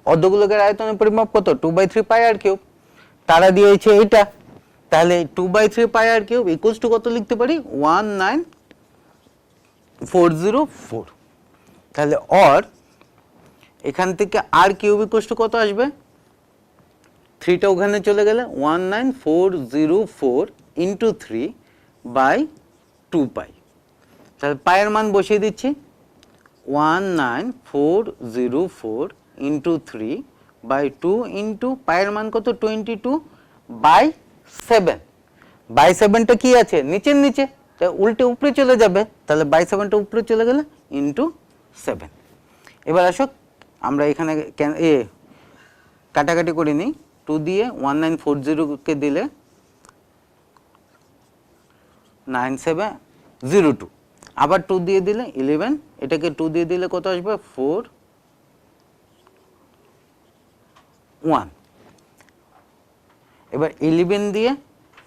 অর্ধগোলকের আয়তনের পরিমাপ কত, 2/3 পাই আর কিউব। তারা দিয়েছে এটা, তাহলে 2/3 পাই আর কিউব ইকুয়ালস টু কত লিখতে পারি, 19404। তাহলে অর এখান থেকে আর কিউব ইকুয়ালস টু কত আসবে, 3টা ওখানে চলে গেলে 19404 ইন্টু 3/2 পাই। তাহলে পায়ের মান বসিয়ে দিচ্ছি, 19404 ইন্টু 3/2 ইন্টু পায়ের মান কত, 22/7। 7টা কি আছে, নিচের নিচে, তাই উল্টে উপরে চলে যাবে, তাহলে 7টা উপরে চলে গেলে ইন্টু 7। এবার আসো আমরা এখানে কাটাকাটি করে নিই, 2 দিয়ে 1940 দিলে 9702, আবার 2 দিয়ে দিলে 11, এটাকে 2 দিয়ে দিলে কত আসবে, 41। এবার 11 দিয়ে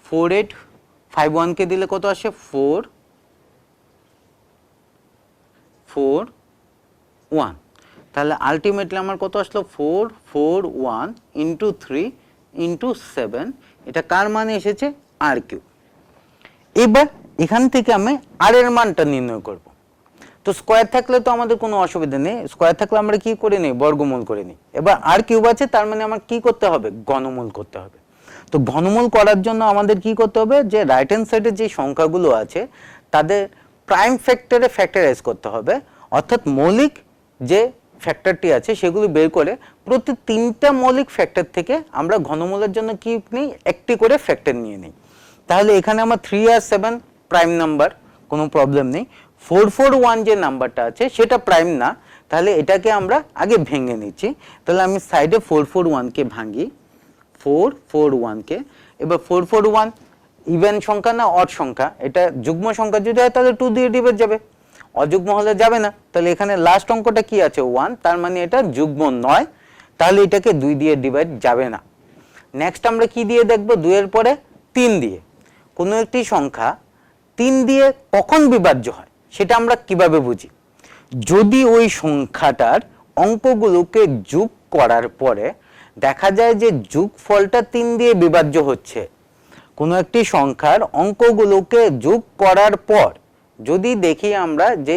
4851 দিলে কত আসে, 441। তাহলে আলটিমেটলি আমার কত আসলো, 441 ইন্টু 3 ইন্টু 7। এটা কার মানে এসেছে, আর কিউ। এবার এখান থেকে আমি আর এর মানটা নির্ণয় করব। তো স্কোয়ার থাকলে তো আমাদের কোনো অসুবিধা নেই, স্কোয়ার থাকলে আমরা কি করে নিই, বর্গমূল করে নিই। এবার আর কিউব আছে, তার মানে আমার কি করতে হবে, ঘনমূল করতে হবে। তো ঘনমূল করার জন্য আমাদের কি করতে হবে, যে রাইট হ্যান্ড সাইডে যে সংখ্যাগুলো আছে তাদের প্রাইম ফ্যাক্টরে ফ্যাক্টরাইজ করতে হবে, অর্থাৎ মৌলিক যে ফ্যাক্টরটি আছে সেগুলো বের করে প্রতি 3টা মৌলিক ফ্যাক্টর থেকে আমরা ঘনমূলের জন্য কি নিই, একটি করে ফ্যাক্টর নিয়ে নিই। তাহলে এখানে আমার 3 আর 7 প্রাইম নাম্বার, কোনো প্রবলেম নেই। 441 যে নাম্বারটা আছে সেটা প্রাইম না, তাহলে এটাকে আমরা আগে ভেঙে নিচ্ছি। তাহলে আমি সাইডে 441কে ভাঙি, 441কে। এবার 441 ইভেন সংখ্যা না অড সংখ্যা, এটা যুগ্ম সংখ্যা যদি হয় তাহলে 2 দিয়ে ডিভাইড যাবে, অযুগ্ম হলে যাবে না। তাহলে এখানে লাস্ট অঙ্কটা কি আছে, 1, তার মানে এটা যুগ্ম নয়, তাহলে এটাকে 2 দিয়ে ডিভাইড যাবে না। নেক্সট আমরা কি দিয়ে দেখব, 2 এর পরে 3 দিয়ে। কোনো একটি সংখ্যা 3 দিয়ে কখন বিভাজ্য হয় সেটা আমরা কিভাবে বুঝি, যদি ওই সংখ্যাটার অঙ্কগুলোকে যোগ করার পরে দেখা যায় যে যোগফলটা 3 দিয়ে বিভাজ্য হচ্ছে। কোনো একটি সংখ্যার অঙ্কগুলোকে যোগ করার পর যদি দেখি আমরা যে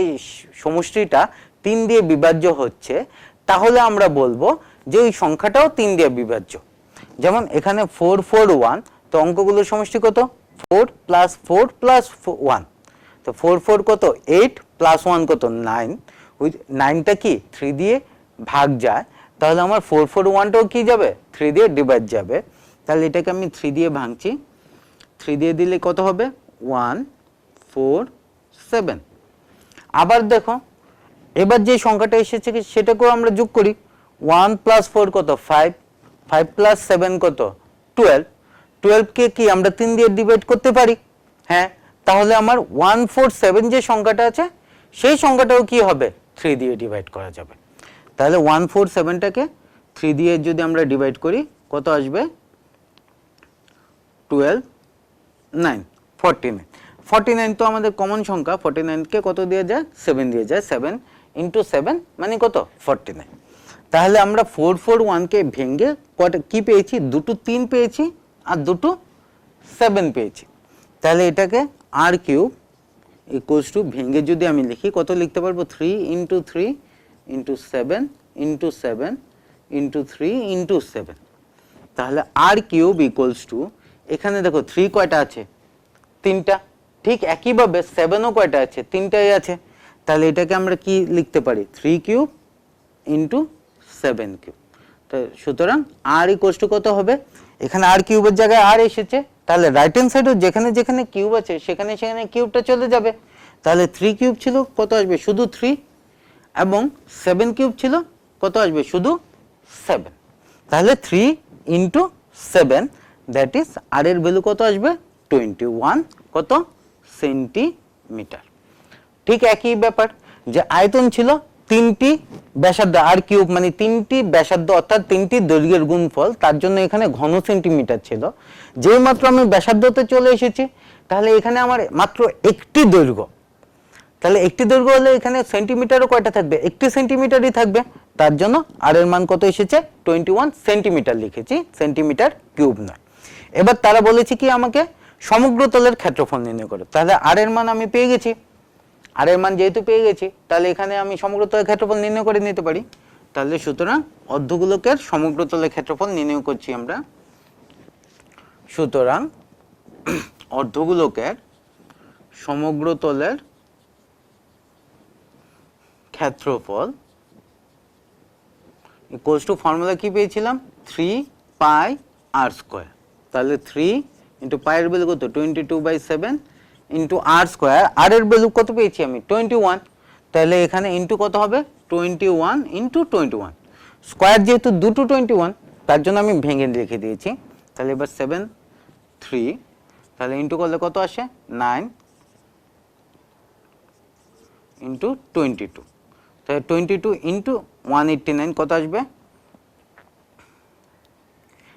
সমষ্টিটা 3 দিয়ে বিভাজ্য হচ্ছে, তাহলে আমরা বলবো যে ওই সংখ্যাটাও 3 দিয়ে বিভাজ্য। যেমন এখানে 4 4 1, তো অঙ্কগুলোর সমষ্টি কত? 4 প্লাস 4 প্লাস 1, তো 4 4 কত? 8 প্লাস 1 কত? 9। ওই 9টা কি 3 দিয়ে ভাগ যায়, তাহলে আমার 4 4 1টাও কি যাবে? 3 দিয়ে ডিভাইড যাবে। তাহলে এটাকে আমি 3 দিয়ে ভাঙছি, 3 দিয়ে দিলে কত হবে? 1 4 7। আবার দেখো এবার যে সংখ্যাটা এসেছে সেটাকেও আমরা যোগ করি। 1 প্লাস 4 কত? 5, 5 প্লাস 7 কত? 12, 12 কে কি আমরা 3 দিয়ে ডিভাইড করতে পারি? হ্যাঁ, তাহলে আমার 147 যে সংখ্যাটা আছে সেই সংখ্যাটাও কি হবে? 3 দিয়ে ডিভাইড করা যাবে। তাহলে 147টাকে 3 দিয়ে যদি আমরা ডিভাইড করি কত আসবে? 12 9 49। 49 তো আমাদের কমন সংখ্যা, 49 কে কত দিয়ে যায়? 7 দিয়ে যায়। 7 ইন্টু 7 মানে কত? 49। তাহলে আমরা 441 কে ভেঙে কটা কি পেয়েছি? দুটো 3 পেয়েছি আর দুটো 7 পেয়েছি। তাহলে এটাকে r কিউব ইকুয়ালস টু ভেঙে যদি আমি লিখি কত লিখতে পারবো? 3 into 3 into 7 into 7 into 3 into 7। তাহলে r কিউব ইকুয়ালস টু, এখানে দেখো 3 কয়টা আছে? 3টা। ঠিক একইভাবে 7ও কয়টা আছে? 3টাই আছে। তাহলে এটাকে আমরা কি লিখতে পারি? 3 কিউব ইন্টু 7 কিউব। তো সুতরাং r ইকুয়ালস টু কত হবে? এখানে r কিউবের জায়গায় r এসেছে, তাহলে রাইট হ্যান্ড সাইডে যেখানে যেখানে কিউব আছে সেখানে সেখানে কিউবটা চলে যাবে। তাহলে 3 কিউব ছিল কত আসবে? শুধু 3। এবং 7 কিউব ছিল কত আসবে? শুধু 7। তাহলে 3 ইন্টু 7, দ্যাট ইজ r এর ভ্যালু কত আসবে? 21 কত? সেন্টিমিটার। ঠিক একই ব্যাপার, যে আয়তন ছিল 3টি ব্যাসার্ধ, r কিউব মানে 3টি ব্যাসার্ধ অর্থাৎ 3টি দৈর্ঘ্যের গুণফল, তার জন্য এখানে ঘন সেন্টিমিটার ছিল। যেই মাত্র আমি ব্যাসার্ধতে চলে এসেছি, তাহলে এখানে আমার মাত্র একটি দৈর্ঘ্য, তাহলে একটি দৈর্ঘ্য হলে এখানে সেন্টিমিটারও কয়টা থাকবে? একটি সেন্টিমিটারই থাকবে। তার জন্য r এর মান কত এসেছে? 21 সেন্টিমিটার লিখেছি, সেন্টিমিটার কিউব নয়। এবার তারা বলেছে কি আমাকে সমগ্র তলের ক্ষেত্রফল নির্ণয় করো। তাহলে r এর মান আমি পেয়ে গেছি, r এর মান যেহেতু পেয়ে গেছি, তাহলে এখানে আমি সমগ্র তলের ক্ষেত্রফল নির্ণয় করে নিতে পারি। তাহলে সুতরাং অর্ধগোলকের সমগ্র তলের ক্ষেত্রফল নির্ণয় করছি আমরা। সুতরাং অর্ধগোলকের সমগ্র তলের ক্ষেত্রফল ইকুয়ালস টু, ফর্মুলা কি পেয়েছিলাম? 3 পাই r স্কয়ার। তাহলে 3 ইন্টু পাই এর ভ্যালু কত? 22/7 ইন্টু r স্কয়ার। r এর ভ্যালু কত পেয়েছি আমি? 21। তাহলে এখানে ইন্টু কত হবে? 21 ইন্টু 21। স্কয়ার যেহেতু দুটো 21, তার জন্য আমি ভেঙে লিখে দিয়েছি। তাহলে এবার 7 3, তাহলে ইন্টু করলে কত আসে? 9 ইন্টু 22। তাহলে 22 ইন্টু 189 কত আসবে?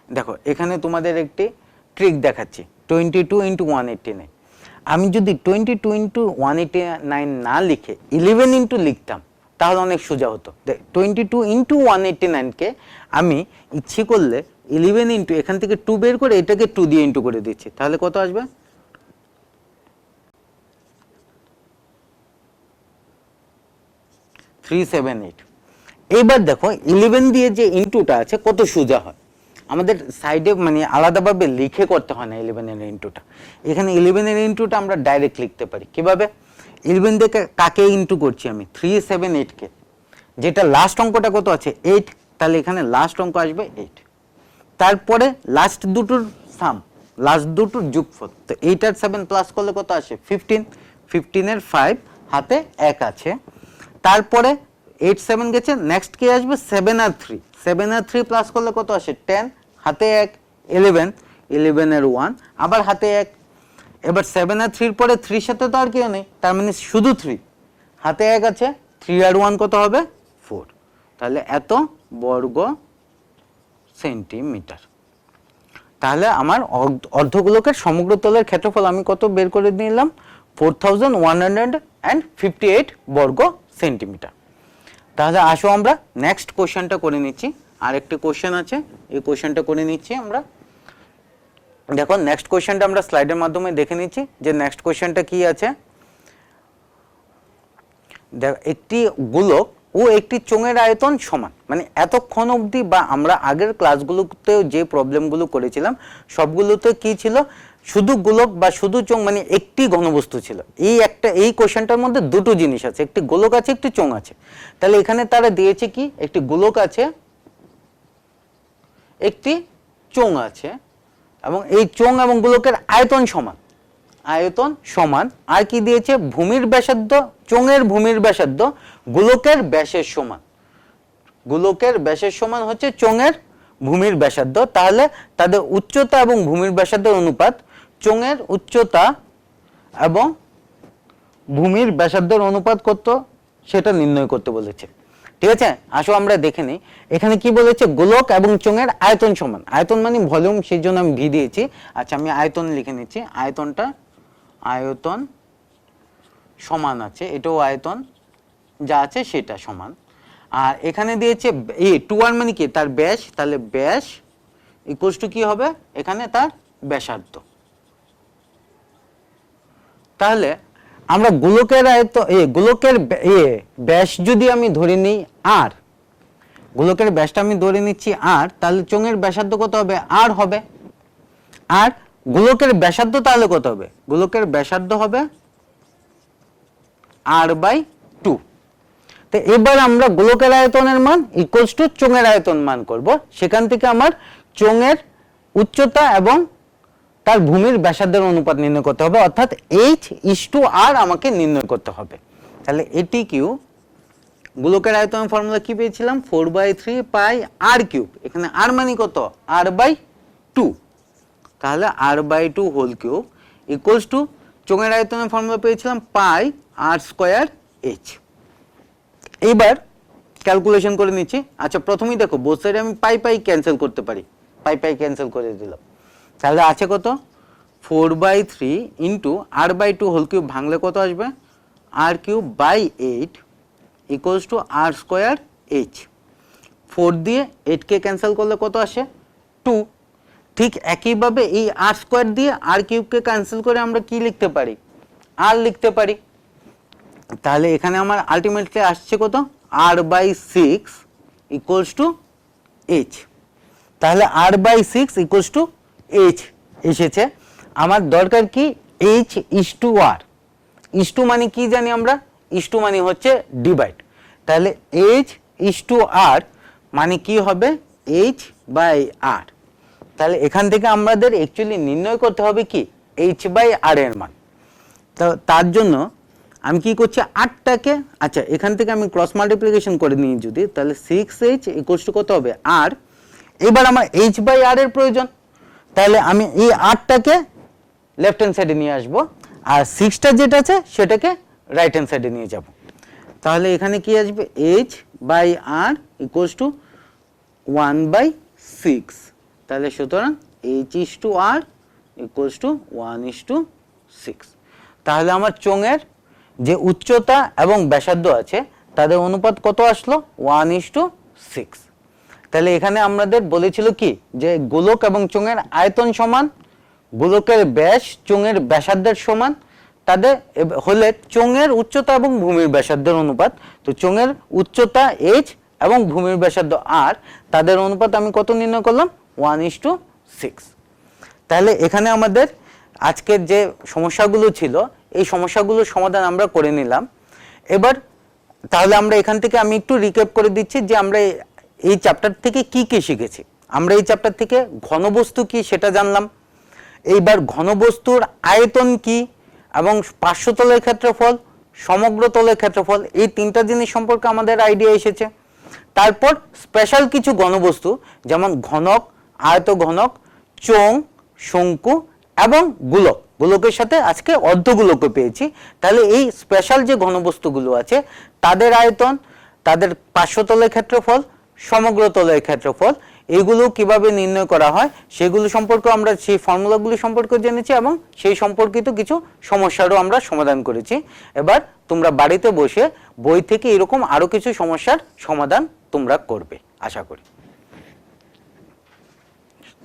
দেখো এখানে তোমাদের একটি ট্রিক দেখাচ্ছি। 22 ইন্টু 189, আমি যদি 22 ইন্টু 189 না লিখে 11 ইন্টু লিখতাম তাহলে অনেক সোজা হতো। 22 ইন্টু 189কে আমি ইচ্ছে করলে 11 ইন্টু, এখান থেকে 2 বের করে এটাকে 2 দিয়ে ইন্টু করে দিচ্ছি, তাহলে কত আসবে? 378। এইবার দেখো 11 দিয়ে যে ইন্টুটা আছে কত সোজা হয়, আমাদের সাইডে মানে আলাদাভাবে লিখে করতে হয় না 11 এর ইন্টুটা। এখানে 11 এর ইন্টুটা আমরা ডাইরেক্ট লিখতে পারি। কিভাবে? 11 দিয়ে কাকে ইন্টু করছি আমি? 378 কে। যেটা লাস্ট অঙ্কটা কত আছে? 8, তাহলে এখানে লাস্ট অঙ্ক আসবে 8। তারপরে লাস্ট দুটোর সাম, লাস্ট দুটোর যোগফল, তো 8 আর 7 প্লাস করলে কত আসে? 15। 15 এর 5 হাতে 1 আছে। তারপরে 8 7 গেছে, নেক্সট কি আসবে? 7 আর 3, 7 আর 3 প্লাস করলে কত আসে? 10 হাতে 1, 11, 11 এর 1 আবার হাতে 1। এবার 7 আর 3 পরে 3 সাথে তো আর কেউ নেই, তার মানে শুধু 3 হাতে 1 আছে। 3 আর 1 কত হবে? 4। তাহলে এত বর্গ সেন্টিমিটার। তাহলে আমার অর্ধগোলকের সমগ্র তলের ক্ষেত্রফল আমি কত বের করে নিলাম? 4158 বর্গ সেন্টিমিটার। তাহলে আসো আমরা নেক্সট কোশ্চেনটা করে নিচ্ছি। আরেকটি কোশ্চেন আছে, এই কোশ্চেনটা করে নিচ্ছি আমরা। দেখো নেক্সট কোশ্চেনটা আমরা স্লাইডের মাধ্যমে দেখে নিচ্ছি যে নেক্সট কোশ্চেনটা কি আছে। একটি গোলক ও একটি চোঙের আয়তন সমান, মানে এতক্ষণ অবধি বা আমরা আগের ক্লাসগুলোতেও যে প্রবলেমগুলো করেছিলাম সবগুলোতে কি ছিল, শুধু গোলক বা শুধু চোঙ মানে একটি ঘনবস্তু ছিল। এই কোশ্চেনটার মধ্যে দুটো জিনিস আছে, একটি গোলক আছে একটি চোঙ আছে। তাহলে এখানে তারা দিয়েছে কি, একটি গোলক আছে একটি চোঙ আছে এবং এই চোঙ এবং গোলকের আয়তন সমান, আয়তন সমান। আর কি দিয়েছে, ভূমির ব্যাসার্ধ, চোঙের ভূমির ব্যাসার্ধ গোলকের ব্যাসের সমান, গোলকের ব্যাসের সমান হচ্ছে চোঙের ভূমির ব্যাসার্ধ। তাহলে তাদের উচ্চতা এবং ভূমির ব্যাসার্ধের অনুপাত, চোঙের উচ্চতা এবং ভূমির ব্যাসার্ধের অনুপাত কত সেটা নির্ণয় করতে বলেছে। ঠিক আছে, আসো আমরা দেখে নিই। এখানে কি বলেছে, গোলক এবং চোঙের আয়তন সমান, আয়তন মানে ভলিউম, সেই জন্য আমি ভি দিয়েছি। আচ্ছা আমি আয়তন লিখে নিচ্ছি, আয়তনটা আয়তন সমান আছে, এটাও আয়তন যা আছে সেটা সমান। আর এখানে দিয়েছে এই টু আর মানে কি, তার ব্যাস, তাহলে ব্যাস ইকুয়ালস টু কি হবে, এখানে তার ব্যাসার্ধ। তাহলে আমরা গোলকের গোলকের ব্যাস যদি আমি ধরে নিই আর, গোলকের ব্যাসটা আমি ধরে নিচ্ছি আর, তাহলে চোঙের ব্যাসার্ধ কত হবে, আর হবে। আর গোলকের ব্যাসার্ধ তাহলে কত হবে, গোলকের ব্যাসার্ধ হবে r/2। তো এবার আমরা গোলকের আয়তনের মান ইকুয়ালস টু চোঙের আয়তন মান করব। সেখান থেকে আমার চোঙের উচ্চতা এবং তার ভূমির ব্যাসার্ধের অনুপাত নির্ণয় করতে হবে, অর্থাৎ h/r আমাকে নির্ণয় করতে হবে। তাহলে এটি কিউ, গোলকের আয়তনের ফর্মুলা কি পেয়েছিলাম, 4/3 পাই r³। এখানে r মানে কত, r/2। তাহলে r/2 whole cube equals to চোঙের আয়তনের ফর্মুলা পেয়েছিলাম পাই r²h। এইবার ক্যালকুলেশন করে নিচ্ছি। আচ্ছা প্রথমেই দেখো বোথ সাইডে আমি পাই পাই ক্যান্সেল করতে পারি, পাই পাই ক্যান্সেল করে দিলাম। তাহলে আছে কত, 4/3 ইন্টু r/2 হোল কিউব ভাঙলে কত আসবে, r³/8 ইকুয়ালস টু r²h। 4 দিয়ে 8 কে ক্যান্সেল করলে কত আসে, 2। ঠিক একইভাবে এই r² দিয়ে r³ কে ক্যান্সেল করে আমরা কি লিখতে পারি, r লিখতে পারি। তাহলে এখানে আমার আলটিমেটলি আসছে কত, r/6 ইকুয়ালস টু h। তাহলে r/6 ইকুয়ালস টু h এসেছে। আমার দরকার কি, h/r। ইস্টু মানে কি জানি আমরা, ইস্টু মানে হচ্ছে ডিভাইড। তাহলে h/r মানে কি হবে, h/r। তাহলে এখান থেকে আমাদের অ্যাকচুয়ালি নির্ণয় করতে হবে কি, h/r এর মান। তো তার জন্য আমি কি করছি, 8টাকে, আচ্ছা এখান থেকে আমি ক্রস মাল্টিপ্লিকেশন করে নিই যদি, তাহলে 6h ইকুয়ালস টু কত হবে, r। এবার আমার h/r এর প্রয়োজন, তাহলে আমি এই 8টাকে লেফট হ্যান্ড সাইডে নিয়ে আসব আর 6টা যেটা আছে সেটাকে রাইট হ্যান্ড সাইডে নিয়ে যাব। তাহলে এখানে কি আসবে, h/r ইকুয়ালস টু 1/6। তাহলে সুতরাং h/r ইকুয়ালস টু 1:6। তাহলে আমার চোঙের যে উচ্চতা এবং ব্যাসার্ধ আছে তাদের অনুপাত কত আসলো, 1:6। তাহলে এখানে আমাদের বলেছিল কি, যে গোলক এবং চোঙের আয়তন সমান, গোলকের ব্যাস চোঙের ব্যাসার্ধের সমান, তাদের হলে চোঙের উচ্চতা এবং ভূমির ব্যাসার্ধের অনুপাত। তো চোঙের উচ্চতা h এবং ভূমির ব্যাসার্ধ r, তাদের অনুপাত আমি কত নির্ণয় করলাম, 1:6। তাহলে এখানে আমাদের আজকের যে সমস্যাগুলো ছিল এই সমস্যাগুলোর সমাধান আমরা করে নিলাম। এবার তাহলে আমরা এখান থেকে আমি একটু রিক্যাপ করে দিচ্ছি যে আমরা এই চ্যাপ্টার থেকে কি কি শিখেছি। আমরা এই চ্যাপ্টার থেকে ঘনবস্তু কি সেটা জানলাম। এইবার ঘনবস্তুর আয়তন কি এবং পার্শ্বতলের ক্ষেত্রফল, সমগ্র তলের ক্ষেত্রফল, এই তিনটা জিনিস সম্পর্কে আমাদের আইডিয়া এসেছে। তারপর স্পেশাল কিছু ঘনবস্তু যেমন ঘনক, আয়তঘনক, চোঙ, শঙ্কু এবং গোলক, গোলকের সাথে আজকে অর্ধগোলকও পেয়েছি। তাহলে এই স্পেশাল যে ঘনবস্তুগুলো আছে তাদের আয়তন, তাদের পার্শ্বতলের ক্ষেত্রফল, সমগ্র তলের ক্ষেত্রফল, এইগুলো কিভাবে নির্ণয় করা হয় সেগুলো সম্পর্কে আমরা সেই ফর্মুলাগুলি সম্পর্কে জেনেছি এবং সেই সম্পর্কিত কিছু সমস্যারও আমরা সমাধান করেছি। এবার তোমরা বাড়িতে বসে বই থেকে এরকম আরো কিছু সমস্যার সমাধান তোমরা করবে আশা করি।